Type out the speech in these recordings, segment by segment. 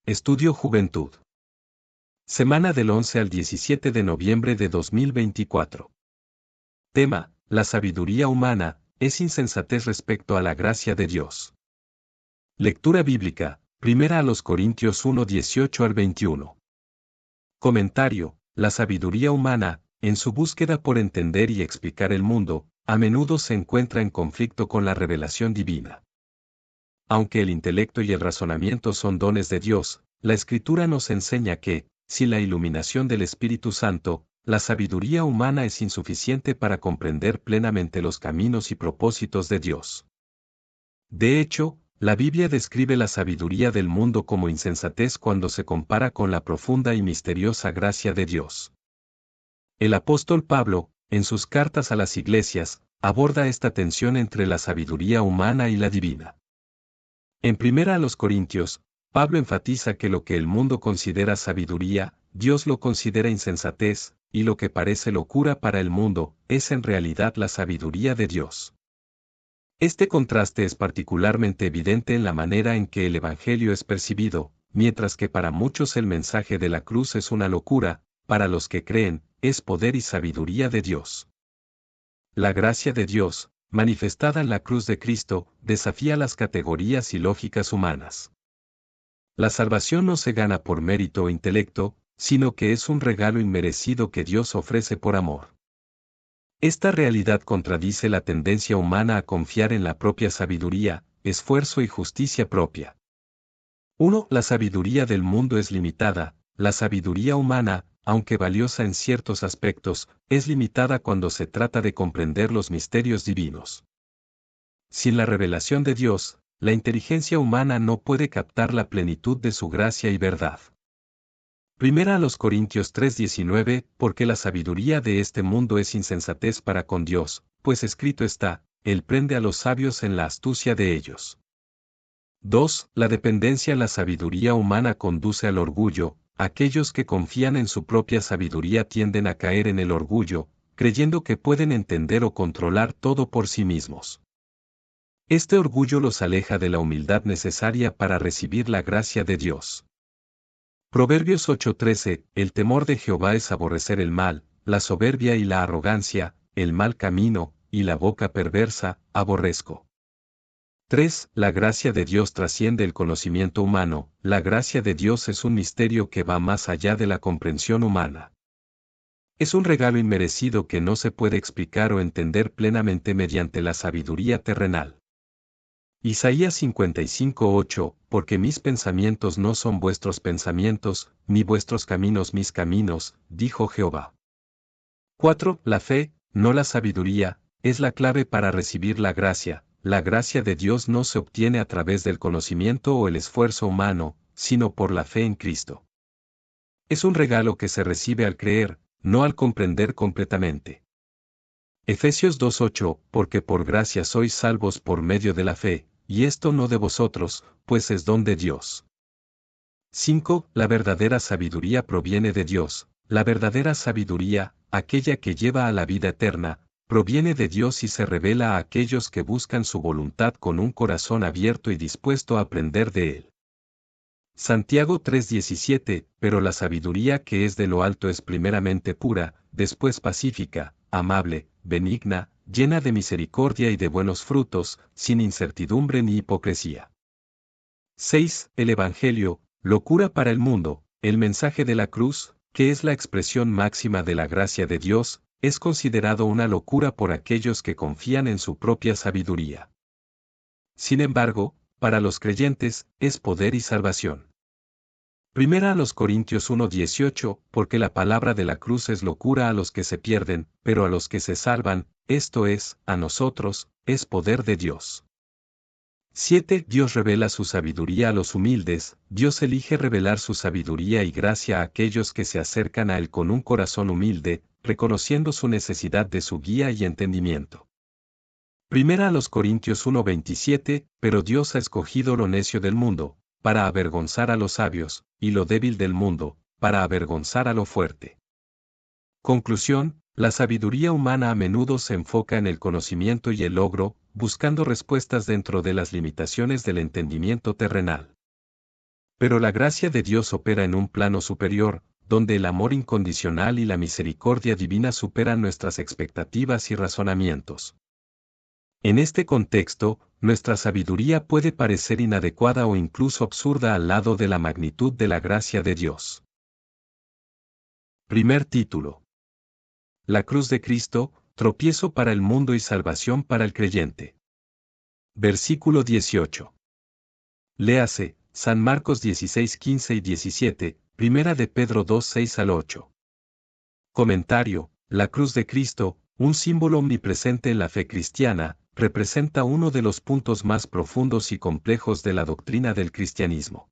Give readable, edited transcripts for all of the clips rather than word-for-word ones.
Estudio Juventud. Semana del 11 al 17 de noviembre de 2024. Tema: la sabiduría humana es insensatez respecto a la gracia de Dios. Lectura bíblica: 1 Corintios 1, 18 al 21. Comentario: la sabiduría humana, en su búsqueda por entender y explicar el mundo, a menudo se encuentra en conflicto con la revelación divina. Aunque el intelecto y el razonamiento son dones de Dios, la Escritura nos enseña que, sin la iluminación del Espíritu Santo, la sabiduría humana es insuficiente para comprender plenamente los caminos y propósitos de Dios. De hecho, la Biblia describe la sabiduría del mundo como insensatez cuando se compara con la profunda y misteriosa gracia de Dios. El apóstol Pablo, en sus cartas a las iglesias, aborda esta tensión entre la sabiduría humana y la divina. En 1 Corintios, Pablo enfatiza que lo que el mundo considera sabiduría, Dios lo considera insensatez, y lo que parece locura para el mundo, es en realidad la sabiduría de Dios. Este contraste es particularmente evidente en la manera en que el Evangelio es percibido, mientras que para muchos el mensaje de la cruz es una locura, para los que creen, es poder y sabiduría de Dios. La gracia de Dios, manifestada en la cruz de Cristo, desafía las categorías y lógicas humanas. La salvación no se gana por mérito o intelecto, sino que es un regalo inmerecido que Dios ofrece por amor. Esta realidad contradice la tendencia humana a confiar en la propia sabiduría, esfuerzo y justicia propia. 1. La sabiduría del mundo es limitada. La sabiduría humana, aunque valiosa en ciertos aspectos, es limitada cuando se trata de comprender los misterios divinos. Sin la revelación de Dios, la inteligencia humana no puede captar la plenitud de su gracia y verdad. 1 Corintios 3:19, porque la sabiduría de este mundo es insensatez para con Dios, pues escrito está, Él prende a los sabios en la astucia de ellos. 2. La dependencia a la sabiduría humana conduce al orgullo. Aquellos que confían en su propia sabiduría tienden a caer en el orgullo, creyendo que pueden entender o controlar todo por sí mismos. Este orgullo los aleja de la humildad necesaria para recibir la gracia de Dios. Proverbios 8:13, el temor de Jehová es aborrecer el mal, la soberbia y la arrogancia, el mal camino, y la boca perversa, aborrezco. 3. La gracia de Dios trasciende el conocimiento humano. La gracia de Dios es un misterio que va más allá de la comprensión humana. Es un regalo inmerecido que no se puede explicar o entender plenamente mediante la sabiduría terrenal. Isaías 55:8, porque mis pensamientos no son vuestros pensamientos, ni vuestros caminos mis caminos, dijo Jehová. 4. La fe, no la sabiduría, es la clave para recibir la gracia. La gracia de Dios no se obtiene a través del conocimiento o el esfuerzo humano, sino por la fe en Cristo. Es un regalo que se recibe al creer, no al comprender completamente. Efesios 2:8, porque por gracia sois salvos por medio de la fe, y esto no de vosotros, pues es don de Dios. 5. La verdadera sabiduría proviene de Dios. La verdadera sabiduría, aquella que lleva a la vida eterna, proviene de Dios y se revela a aquellos que buscan su voluntad con un corazón abierto y dispuesto a aprender de Él. Santiago 3:17, pero la sabiduría que es de lo alto es primeramente pura, después pacífica, amable, benigna, llena de misericordia y de buenos frutos, sin incertidumbre ni hipocresía. 6. El Evangelio, locura para el mundo. El mensaje de la cruz, que es la expresión máxima de la gracia de Dios, es considerado una locura por aquellos que confían en su propia sabiduría. Sin embargo, para los creyentes, es poder y salvación. 1 Corintios 1:18, porque la palabra de la cruz es locura a los que se pierden, pero a los que se salvan, esto es, a nosotros, es poder de Dios. 7. Dios revela su sabiduría a los humildes. Dios elige revelar su sabiduría y gracia a aquellos que se acercan a Él con un corazón humilde, reconociendo su necesidad de su guía y entendimiento. 1 Corintios 1:27, pero Dios ha escogido lo necio del mundo, para avergonzar a los sabios, y lo débil del mundo, para avergonzar a lo fuerte. Conclusión: la sabiduría humana a menudo se enfoca en el conocimiento y el logro, buscando respuestas dentro de las limitaciones del entendimiento terrenal. Pero la gracia de Dios opera en un plano superior, donde el amor incondicional y la misericordia divina superan nuestras expectativas y razonamientos. En este contexto, nuestra sabiduría puede parecer inadecuada o incluso absurda al lado de la magnitud de la gracia de Dios. Primer título. La cruz de Cristo, tropiezo para el mundo y salvación para el creyente. Versículo 18. Léase, San Marcos 16, 15 y 17, Primera de Pedro 2, 6 al 8. Comentario: la cruz de Cristo, un símbolo omnipresente en la fe cristiana, representa uno de los puntos más profundos y complejos de la doctrina del cristianismo.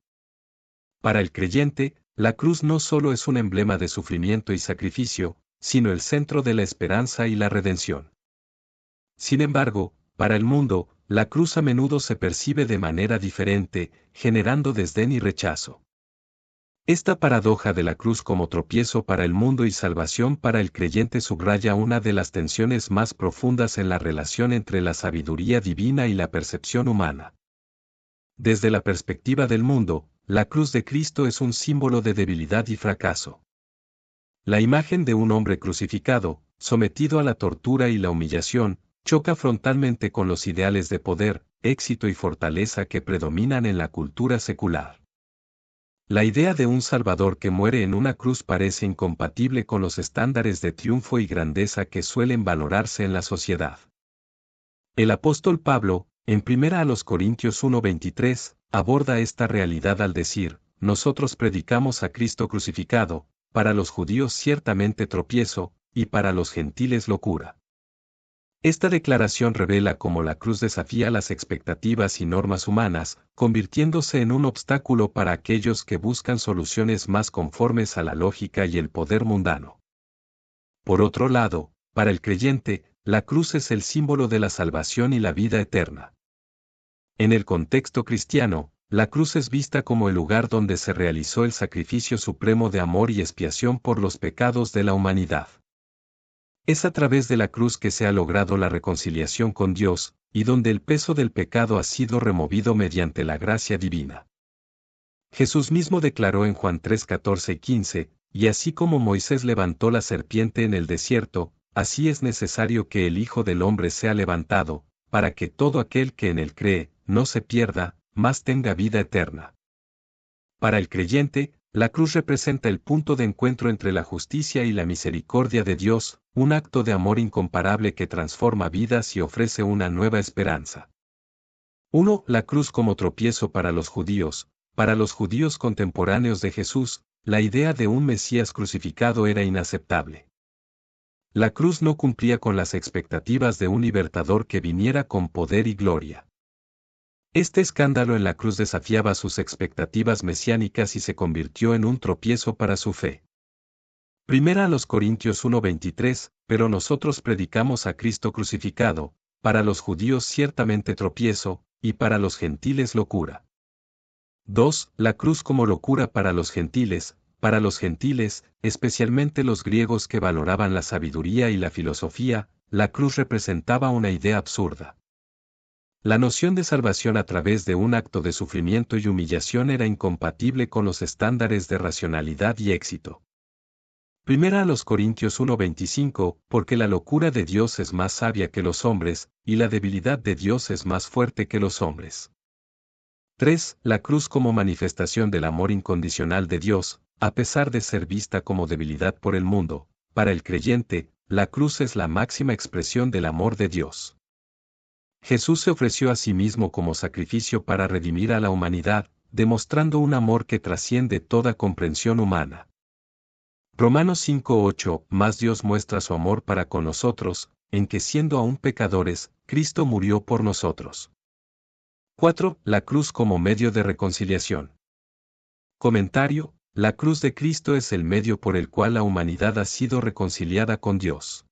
Para el creyente, la cruz no solo es un emblema de sufrimiento y sacrificio, sino el centro de la esperanza y la redención. Sin embargo, para el mundo, la cruz a menudo se percibe de manera diferente, generando desdén y rechazo. Esta paradoja de la cruz como tropiezo para el mundo y salvación para el creyente subraya una de las tensiones más profundas en la relación entre la sabiduría divina y la percepción humana. Desde la perspectiva del mundo, la cruz de Cristo es un símbolo de debilidad y fracaso. La imagen de un hombre crucificado, sometido a la tortura y la humillación, choca frontalmente con los ideales de poder, éxito y fortaleza que predominan en la cultura secular. La idea de un Salvador que muere en una cruz parece incompatible con los estándares de triunfo y grandeza que suelen valorarse en la sociedad. El apóstol Pablo, en 1 Corintios 1:23, aborda esta realidad al decir: nosotros predicamos a Cristo crucificado, para los judíos ciertamente tropiezo, y para los gentiles locura. Esta declaración revela cómo la cruz desafía las expectativas y normas humanas, convirtiéndose en un obstáculo para aquellos que buscan soluciones más conformes a la lógica y el poder mundano. Por otro lado, para el creyente, la cruz es el símbolo de la salvación y la vida eterna. En el contexto cristiano, la cruz es vista como el lugar donde se realizó el sacrificio supremo de amor y expiación por los pecados de la humanidad. Es a través de la cruz que se ha logrado la reconciliación con Dios, y donde el peso del pecado ha sido removido mediante la gracia divina. Jesús mismo declaró en Juan 3, 14 y 15, y así como Moisés levantó la serpiente en el desierto, así es necesario que el Hijo del Hombre sea levantado, para que todo aquel que en él cree, no se pierda, mas tenga vida eterna. Para el creyente, la cruz representa el punto de encuentro entre la justicia y la misericordia de Dios, un acto de amor incomparable que transforma vidas y ofrece una nueva esperanza. 1. La cruz como tropiezo para los judíos. Para los judíos contemporáneos de Jesús, la idea de un Mesías crucificado era inaceptable. La cruz no cumplía con las expectativas de un libertador que viniera con poder y gloria. Este escándalo en la cruz desafiaba sus expectativas mesiánicas y se convirtió en un tropiezo para su fe. 1 Corintios 1:23, pero nosotros predicamos a Cristo crucificado, para los judíos ciertamente tropiezo, y para los gentiles locura. 2. La cruz como locura para los gentiles, especialmente los griegos que valoraban la sabiduría y la filosofía, la cruz representaba una idea absurda. La noción de salvación a través de un acto de sufrimiento y humillación era incompatible con los estándares de racionalidad y éxito. 1 Corintios 1:25, porque la locura de Dios es más sabia que los hombres, y la debilidad de Dios es más fuerte que los hombres. 3. La cruz como manifestación del amor incondicional de Dios, a pesar de ser vista como debilidad por el mundo, para el creyente, la cruz es la máxima expresión del amor de Dios. Jesús se ofreció a sí mismo como sacrificio para redimir a la humanidad, demostrando un amor que trasciende toda comprensión humana. Romanos 5:8, mas Dios muestra su amor para con nosotros, en que siendo aún pecadores, Cristo murió por nosotros. 4. La cruz como medio de reconciliación. Comentario: la cruz de Cristo es el medio por el cual la humanidad ha sido reconciliada con Dios.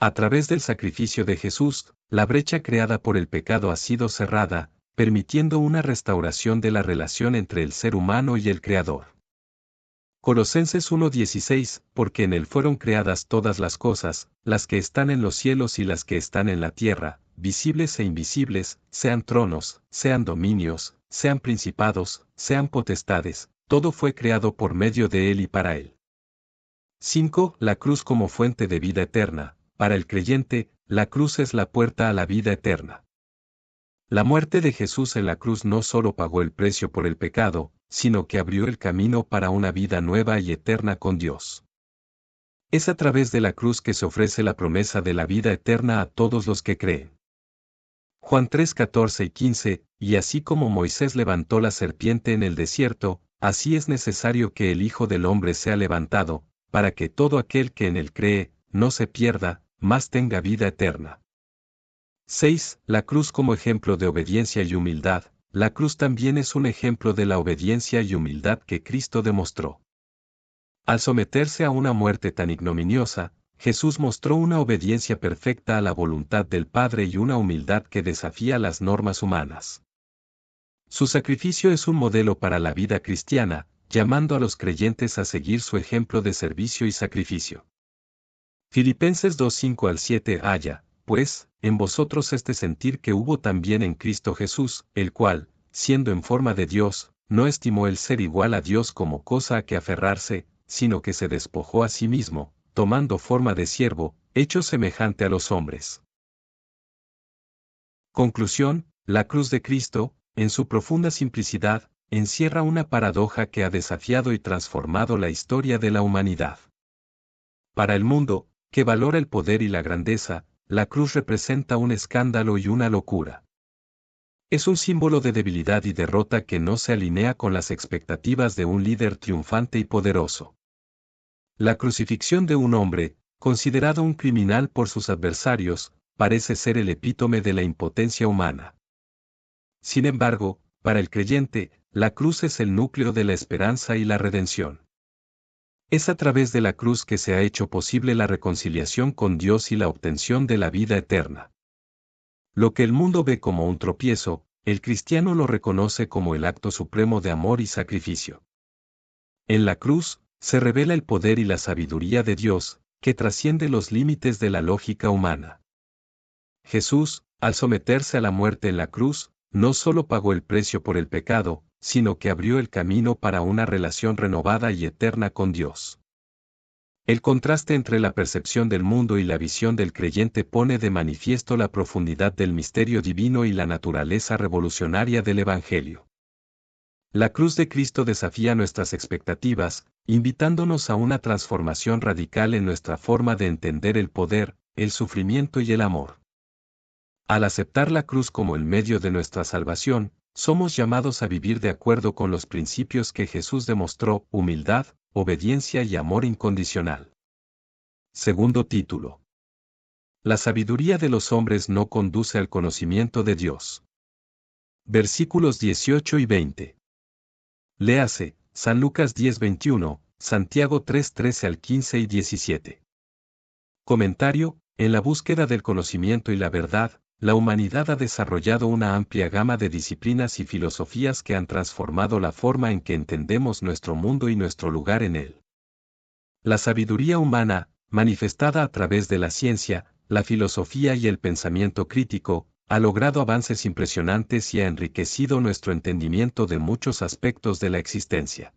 A través del sacrificio de Jesús, la brecha creada por el pecado ha sido cerrada, permitiendo una restauración de la relación entre el ser humano y el Creador. Colosenses 1:16, porque en él fueron creadas todas las cosas, las que están en los cielos y las que están en la tierra, visibles e invisibles, sean tronos, sean dominios, sean principados, sean potestades, todo fue creado por medio de Él y para Él. 5. La cruz como fuente de vida eterna. Para el creyente, la cruz es la puerta a la vida eterna. La muerte de Jesús en la cruz no solo pagó el precio por el pecado, sino que abrió el camino para una vida nueva y eterna con Dios. Es a través de la cruz que se ofrece la promesa de la vida eterna a todos los que creen. Juan 3, 14 y 15, y así como Moisés levantó la serpiente en el desierto, así es necesario que el Hijo del Hombre sea levantado, para que todo aquel que en él cree, no se pierda, mas tenga vida eterna. 6. La cruz como ejemplo de obediencia y humildad. La cruz también es un ejemplo de la obediencia y humildad que Cristo demostró. Al someterse a una muerte tan ignominiosa, Jesús mostró una obediencia perfecta a la voluntad del Padre y una humildad que desafía las normas humanas. Su sacrificio es un modelo para la vida cristiana, llamando a los creyentes a seguir su ejemplo de servicio y sacrificio. Filipenses 2, 5 al 7 haya, pues, en vosotros este sentir que hubo también en Cristo Jesús, el cual, siendo en forma de Dios, no estimó el ser igual a Dios como cosa a que aferrarse, sino que se despojó a sí mismo, tomando forma de siervo, hecho semejante a los hombres. Conclusión: la cruz de Cristo, en su profunda simplicidad, encierra una paradoja que ha desafiado y transformado la historia de la humanidad. Para el mundo, que valora el poder y la grandeza, la cruz representa un escándalo y una locura. Es un símbolo de debilidad y derrota que no se alinea con las expectativas de un líder triunfante y poderoso. La crucifixión de un hombre, considerado un criminal por sus adversarios, parece ser el epítome de la impotencia humana. Sin embargo, para el creyente, la cruz es el núcleo de la esperanza y la redención. Es a través de la cruz que se ha hecho posible la reconciliación con Dios y la obtención de la vida eterna. Lo que el mundo ve como un tropiezo, el cristiano lo reconoce como el acto supremo de amor y sacrificio. En la cruz, se revela el poder y la sabiduría de Dios, que trasciende los límites de la lógica humana. Jesús, al someterse a la muerte en la cruz, no solo pagó el precio por el pecado, sino que abrió el camino para una relación renovada y eterna con Dios. El contraste entre la percepción del mundo y la visión del creyente pone de manifiesto la profundidad del misterio divino y la naturaleza revolucionaria del Evangelio. La cruz de Cristo desafía nuestras expectativas, invitándonos a una transformación radical en nuestra forma de entender el poder, el sufrimiento y el amor. Al aceptar la cruz como el medio de nuestra salvación, somos llamados a vivir de acuerdo con los principios que Jesús demostró: humildad, obediencia y amor incondicional. Segundo título. La sabiduría de los hombres no conduce al conocimiento de Dios. Versículos 18 y 20. Léase, San Lucas 10:21, Santiago 3:13 al 15 y 17. Comentario: en la búsqueda del conocimiento y la verdad, la humanidad ha desarrollado una amplia gama de disciplinas y filosofías que han transformado la forma en que entendemos nuestro mundo y nuestro lugar en él. La sabiduría humana, manifestada a través de la ciencia, la filosofía y el pensamiento crítico, ha logrado avances impresionantes y ha enriquecido nuestro entendimiento de muchos aspectos de la existencia.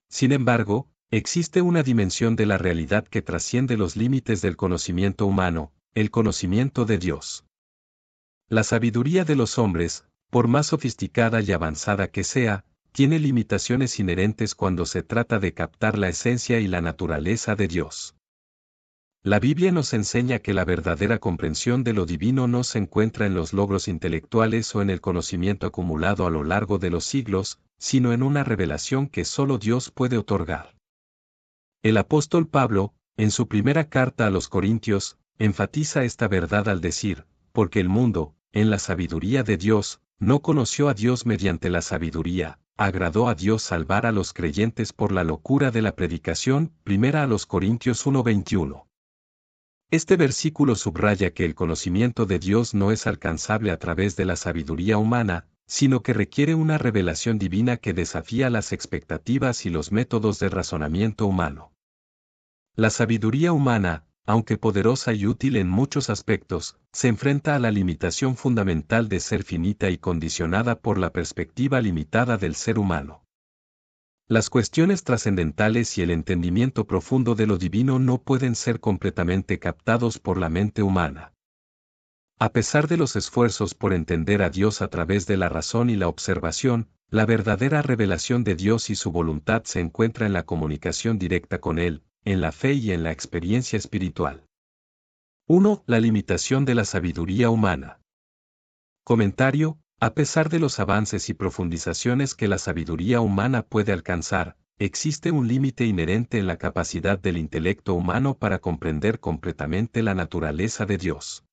Sin embargo, existe una dimensión de la realidad que trasciende los límites del conocimiento humano: el conocimiento de Dios. La sabiduría de los hombres, por más sofisticada y avanzada que sea, tiene limitaciones inherentes cuando se trata de captar la esencia y la naturaleza de Dios. La Biblia nos enseña que la verdadera comprensión de lo divino no se encuentra en los logros intelectuales o en el conocimiento acumulado a lo largo de los siglos, sino en una revelación que solo Dios puede otorgar. El apóstol Pablo, en su primera carta a los Corintios, enfatiza esta verdad al decir: porque el mundo, en la sabiduría de Dios, no conoció a Dios mediante la sabiduría, agradó a Dios salvar a los creyentes por la locura de la predicación. Primera a los Corintios 1:21. Este versículo subraya que el conocimiento de Dios no es alcanzable a través de la sabiduría humana, sino que requiere una revelación divina que desafía las expectativas y los métodos de razonamiento humano. La sabiduría humana, aunque poderosa y útil en muchos aspectos, se enfrenta a la limitación fundamental de ser finita y condicionada por la perspectiva limitada del ser humano. Las cuestiones trascendentales y el entendimiento profundo de lo divino no pueden ser completamente captados por la mente humana. A pesar de los esfuerzos por entender a Dios a través de la razón y la observación, la verdadera revelación de Dios y su voluntad se encuentra en la comunicación directa con Él, en la fe y en la experiencia espiritual. 1. La limitación de la sabiduría humana. Comentario: a pesar de los avances y profundizaciones que la sabiduría humana puede alcanzar, existe un límite inherente en la capacidad del intelecto humano para comprender completamente la naturaleza de Dios.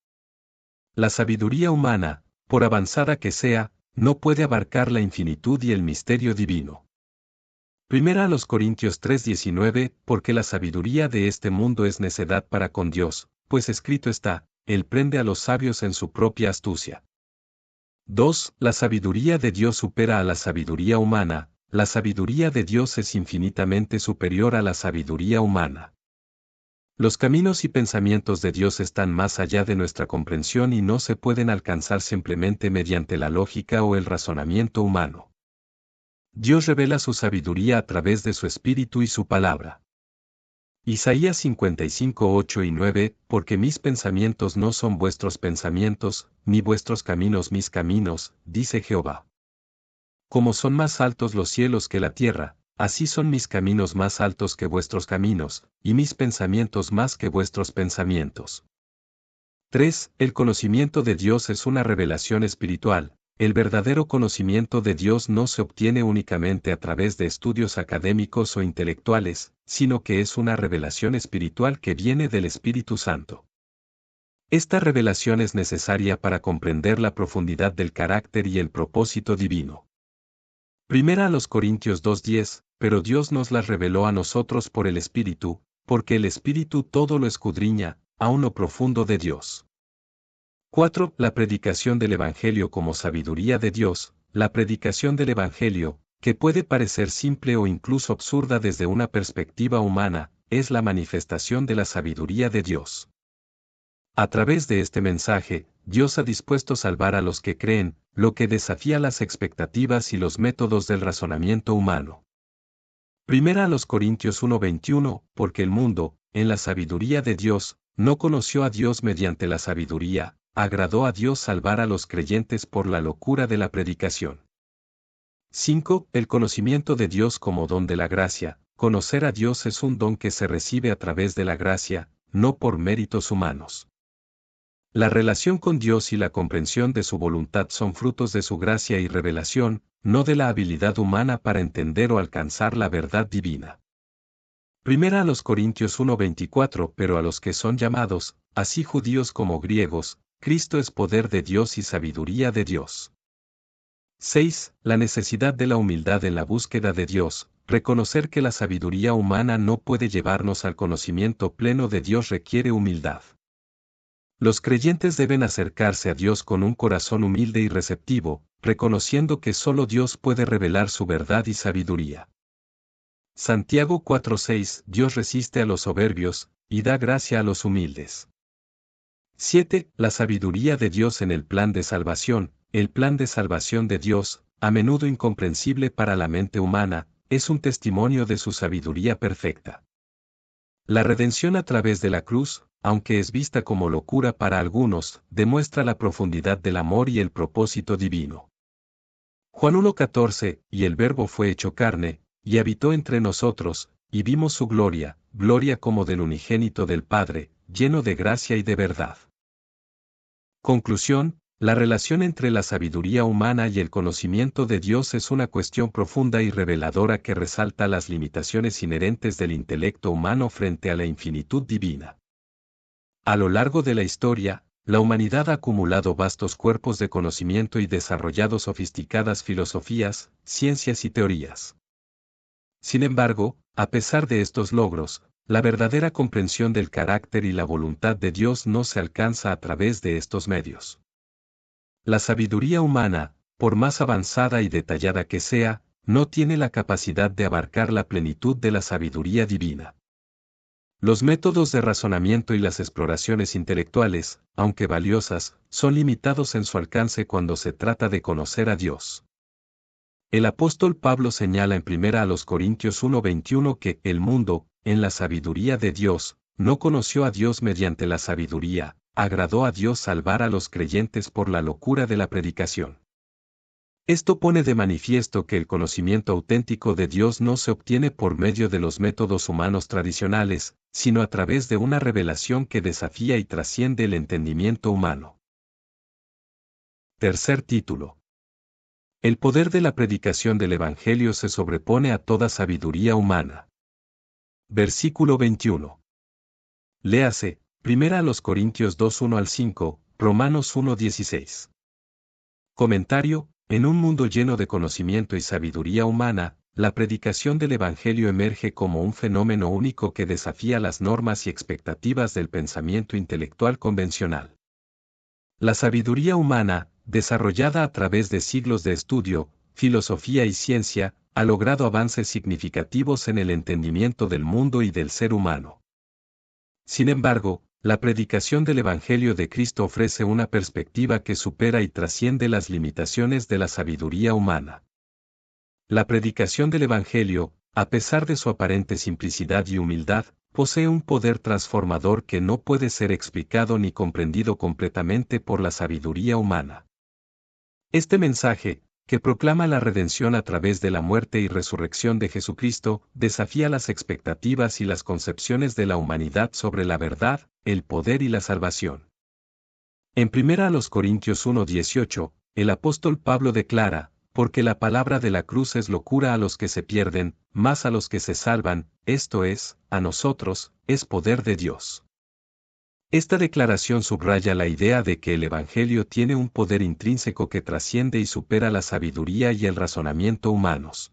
La sabiduría humana, por avanzada que sea, no puede abarcar la infinitud y el misterio divino. Primera a los Corintios 3:19, porque la sabiduría de este mundo es necedad para con Dios, pues escrito está, Él prende a los sabios en su propia astucia. 2. La sabiduría de Dios supera a la sabiduría humana, la sabiduría de Dios es infinitamente superior a la sabiduría humana. Los caminos y pensamientos de Dios están más allá de nuestra comprensión y no se pueden alcanzar simplemente mediante la lógica o el razonamiento humano. Dios revela su sabiduría a través de su Espíritu y su palabra. Isaías 55:8 y 9, porque mis pensamientos no son vuestros pensamientos, ni vuestros caminos mis caminos, dice Jehová. Como son más altos los cielos que la tierra, así son mis caminos más altos que vuestros caminos, y mis pensamientos más que vuestros pensamientos. 3. El conocimiento de Dios es una revelación espiritual. El verdadero conocimiento de Dios no se obtiene únicamente a través de estudios académicos o intelectuales, sino que es una revelación espiritual que viene del Espíritu Santo. Esta revelación es necesaria para comprender la profundidad del carácter y el propósito divino. Primera a los Corintios 2:10, pero Dios nos las reveló a nosotros por el Espíritu, porque el Espíritu todo lo escudriña, aun lo profundo de Dios. 4. La predicación del Evangelio como sabiduría de Dios. La predicación del Evangelio, que puede parecer simple o incluso absurda desde una perspectiva humana, es la manifestación de la sabiduría de Dios. A través de este mensaje, Dios ha dispuesto salvar a los que creen, lo que desafía las expectativas y los métodos del razonamiento humano. Primera a los Corintios 1:21, porque el mundo, en la sabiduría de Dios, no conoció a Dios mediante la sabiduría, agradó a Dios salvar a los creyentes por la locura de la predicación. 5. El conocimiento de Dios como don de la gracia. Conocer a Dios es un don que se recibe a través de la gracia, no por méritos humanos. La relación con Dios y la comprensión de su voluntad son frutos de su gracia y revelación, no de la habilidad humana para entender o alcanzar la verdad divina. Primera a los Corintios 1:24, pero a los que son llamados, así judíos como griegos, Cristo es poder de Dios y sabiduría de Dios. 6. La necesidad de la humildad en la búsqueda de Dios. Reconocer que la sabiduría humana no puede llevarnos al conocimiento pleno de Dios requiere humildad. Los creyentes deben acercarse a Dios con un corazón humilde y receptivo, reconociendo que solo Dios puede revelar su verdad y sabiduría. Santiago 4:6 Dios resiste a los soberbios, y da gracia a los humildes. 7. La sabiduría de Dios en el plan de salvación. El plan de salvación de Dios, a menudo incomprensible para la mente humana, es un testimonio de su sabiduría perfecta. La redención a través de la cruz, aunque es vista como locura para algunos, demuestra la profundidad del amor y el propósito divino. Juan 1:14, y el Verbo fue hecho carne, y habitó entre nosotros, y vimos su gloria, gloria como del unigénito del Padre, lleno de gracia y de verdad. Conclusión: la relación entre la sabiduría humana y el conocimiento de Dios es una cuestión profunda y reveladora que resalta las limitaciones inherentes del intelecto humano frente a la infinitud divina. A lo largo de la historia, la humanidad ha acumulado vastos cuerpos de conocimiento y desarrollado sofisticadas filosofías, ciencias y teorías. Sin embargo, a pesar de estos logros, la verdadera comprensión del carácter y la voluntad de Dios no se alcanza a través de estos medios. La sabiduría humana, por más avanzada y detallada que sea, no tiene la capacidad de abarcar la plenitud de la sabiduría divina. Los métodos de razonamiento y las exploraciones intelectuales, aunque valiosas, son limitados en su alcance cuando se trata de conocer a Dios. El apóstol Pablo señala en 1 Corintios 1:21 que el mundo, en la sabiduría de Dios, no conoció a Dios mediante la sabiduría, agradó a Dios salvar a los creyentes por la locura de la predicación. Esto pone de manifiesto que el conocimiento auténtico de Dios no se obtiene por medio de los métodos humanos tradicionales, sino a través de una revelación que desafía y trasciende el entendimiento humano. Tercer título. El poder de la predicación del Evangelio se sobrepone a toda sabiduría humana. Versículo 21. Léase, 1 Corintios 2:1-5, Romanos 1:16. Comentario. En un mundo lleno de conocimiento y sabiduría humana, la predicación del Evangelio emerge como un fenómeno único que desafía las normas y expectativas del pensamiento intelectual convencional. La sabiduría humana, desarrollada a través de siglos de estudio, filosofía y ciencia, ha logrado avances significativos en el entendimiento del mundo y del ser humano. Sin embargo, la predicación del Evangelio de Cristo ofrece una perspectiva que supera y trasciende las limitaciones de la sabiduría humana. La predicación del Evangelio, a pesar de su aparente simplicidad y humildad, posee un poder transformador que no puede ser explicado ni comprendido completamente por la sabiduría humana. Este mensaje, que proclama la redención a través de la muerte y resurrección de Jesucristo, desafía las expectativas y las concepciones de la humanidad sobre la verdad, el poder y la salvación. En 1 Corintios 1:18, el apóstol Pablo declara, porque la palabra de la cruz es locura a los que se pierden, mas a los que se salvan, esto es, a nosotros, es poder de Dios. Esta declaración subraya la idea de que el Evangelio tiene un poder intrínseco que trasciende y supera la sabiduría y el razonamiento humanos.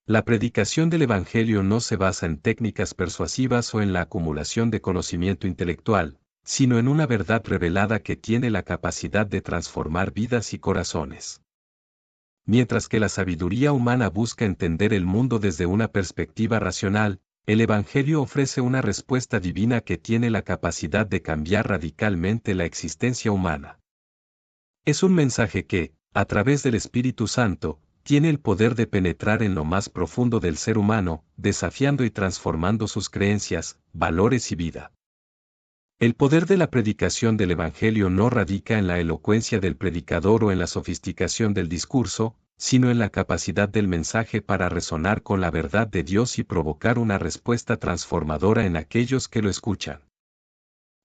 La predicación del Evangelio no se basa en técnicas persuasivas o en la acumulación de conocimiento intelectual, sino en una verdad revelada que tiene la capacidad de transformar vidas y corazones. Mientras que la sabiduría humana busca entender el mundo desde una perspectiva racional, el Evangelio ofrece una respuesta divina que tiene la capacidad de cambiar radicalmente la existencia humana. Es un mensaje que, a través del Espíritu Santo, tiene el poder de penetrar en lo más profundo del ser humano, desafiando y transformando sus creencias, valores y vida. El poder de la predicación del Evangelio no radica en la elocuencia del predicador o en la sofisticación del discurso, sino en la capacidad del mensaje para resonar con la verdad de Dios y provocar una respuesta transformadora en aquellos que lo escuchan.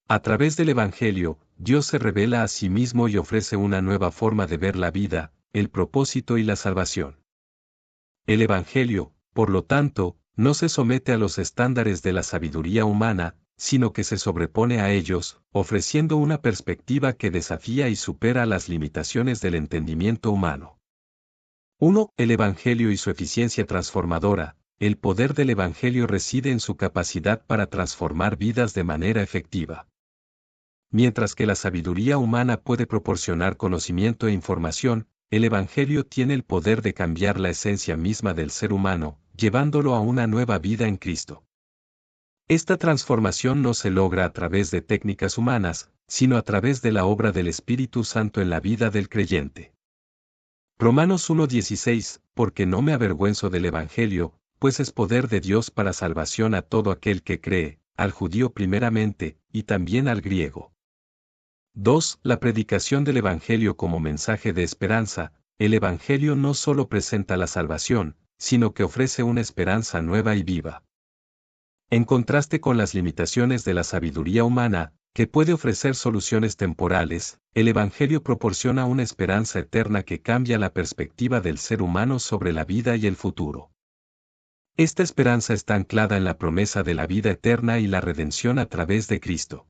A través del Evangelio, Dios se revela a sí mismo y ofrece una nueva forma de ver la vida, el propósito y la salvación. El Evangelio, por lo tanto, no se somete a los estándares de la sabiduría humana, sino que se sobrepone a ellos, ofreciendo una perspectiva que desafía y supera las limitaciones del entendimiento humano. 1. El Evangelio y su eficiencia transformadora. El poder del Evangelio reside en su capacidad para transformar vidas de manera efectiva. Mientras que la sabiduría humana puede proporcionar conocimiento e información, el Evangelio tiene el poder de cambiar la esencia misma del ser humano, llevándolo a una nueva vida en Cristo. Esta transformación no se logra a través de técnicas humanas, sino a través de la obra del Espíritu Santo en la vida del creyente. Romanos 1:16, porque no me avergüenzo del Evangelio, pues es poder de Dios para salvación a todo aquel que cree, al judío primeramente, y también al griego. 2. La predicación del Evangelio como mensaje de esperanza. El Evangelio no solo presenta la salvación, sino que ofrece una esperanza nueva y viva. En contraste con las limitaciones de la sabiduría humana, que puede ofrecer soluciones temporales, el Evangelio proporciona una esperanza eterna que cambia la perspectiva del ser humano sobre la vida y el futuro. Esta esperanza está anclada en la promesa de la vida eterna y la redención a través de Cristo.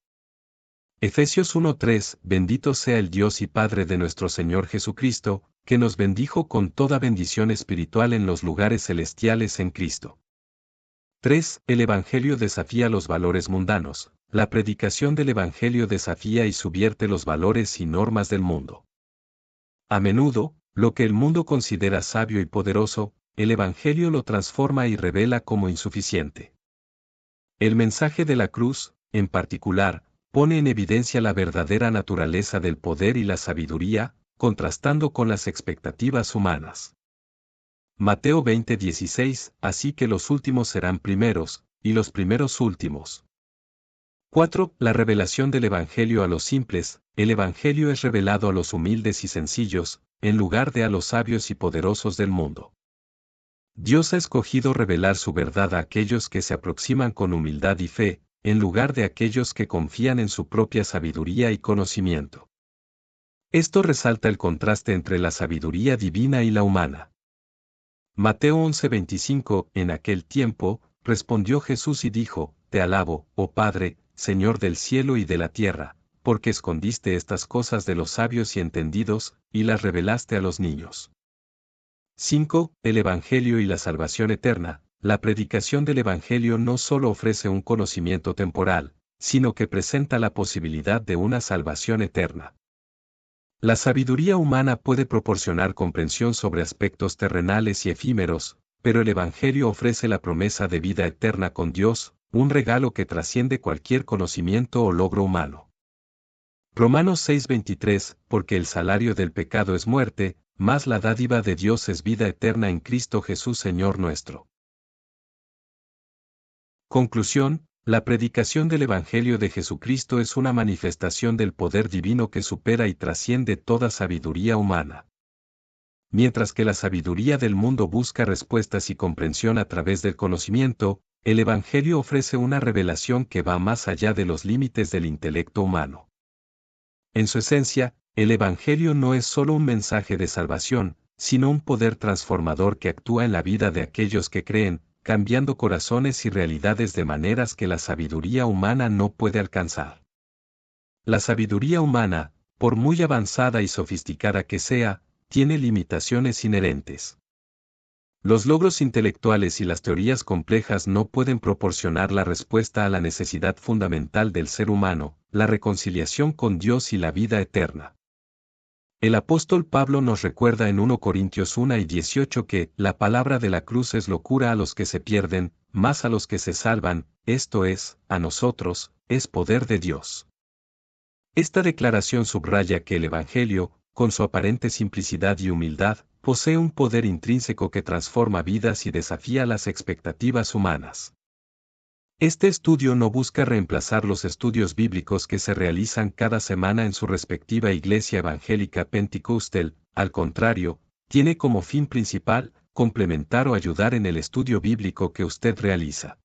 Efesios 1:3, bendito sea el Dios y Padre de nuestro Señor Jesucristo, que nos bendijo con toda bendición espiritual en los lugares celestiales en Cristo. 3. El Evangelio desafía los valores mundanos. La predicación del Evangelio desafía y subvierte los valores y normas del mundo. A menudo, lo que el mundo considera sabio y poderoso, el Evangelio lo transforma y revela como insuficiente. El mensaje de la cruz, en particular, pone en evidencia la verdadera naturaleza del poder y la sabiduría, contrastando con las expectativas humanas. Mateo 20:16, así que los últimos serán primeros, y los primeros últimos. 4. La revelación del Evangelio a los simples. El Evangelio es revelado a los humildes y sencillos, en lugar de a los sabios y poderosos del mundo. Dios ha escogido revelar su verdad a aquellos que se aproximan con humildad y fe, en lugar de aquellos que confían en su propia sabiduría y conocimiento. Esto resalta el contraste entre la sabiduría divina y la humana. Mateo 11:25, en aquel tiempo, respondió Jesús y dijo, Te alabo, oh Padre, Señor del cielo y de la tierra, porque escondiste estas cosas de los sabios y entendidos, y las revelaste a los niños. 5. El Evangelio y la salvación eterna. La predicación del Evangelio no solo ofrece un conocimiento temporal, sino que presenta la posibilidad de una salvación eterna. La sabiduría humana puede proporcionar comprensión sobre aspectos terrenales y efímeros, pero el Evangelio ofrece la promesa de vida eterna con Dios, un regalo que trasciende cualquier conocimiento o logro humano. Romanos 6:23, porque el salario del pecado es muerte, mas la dádiva de Dios es vida eterna en Cristo Jesús Señor nuestro. Conclusión, la predicación del Evangelio de Jesucristo es una manifestación del poder divino que supera y trasciende toda sabiduría humana. Mientras que la sabiduría del mundo busca respuestas y comprensión a través del conocimiento, el Evangelio ofrece una revelación que va más allá de los límites del intelecto humano. En su esencia, el Evangelio no es solo un mensaje de salvación, sino un poder transformador que actúa en la vida de aquellos que creen, cambiando corazones y realidades de maneras que la sabiduría humana no puede alcanzar. La sabiduría humana, por muy avanzada y sofisticada que sea, tiene limitaciones inherentes. Los logros intelectuales y las teorías complejas no pueden proporcionar la respuesta a la necesidad fundamental del ser humano, la reconciliación con Dios y la vida eterna. El apóstol Pablo nos recuerda en 1 Corintios 1:18 que la palabra de la cruz es locura a los que se pierden, mas a los que se salvan, esto es, a nosotros, es poder de Dios. Esta declaración subraya que el Evangelio, con su aparente simplicidad y humildad, posee un poder intrínseco que transforma vidas y desafía las expectativas humanas. Este estudio no busca reemplazar los estudios bíblicos que se realizan cada semana en su respectiva iglesia evangélica pentecostal, al contrario, tiene como fin principal, complementar o ayudar en el estudio bíblico que usted realiza.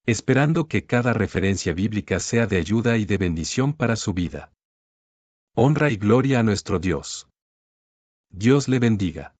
Esperando que cada referencia bíblica sea de ayuda y de bendición para su vida. Honra y gloria a nuestro Dios. Dios le bendiga.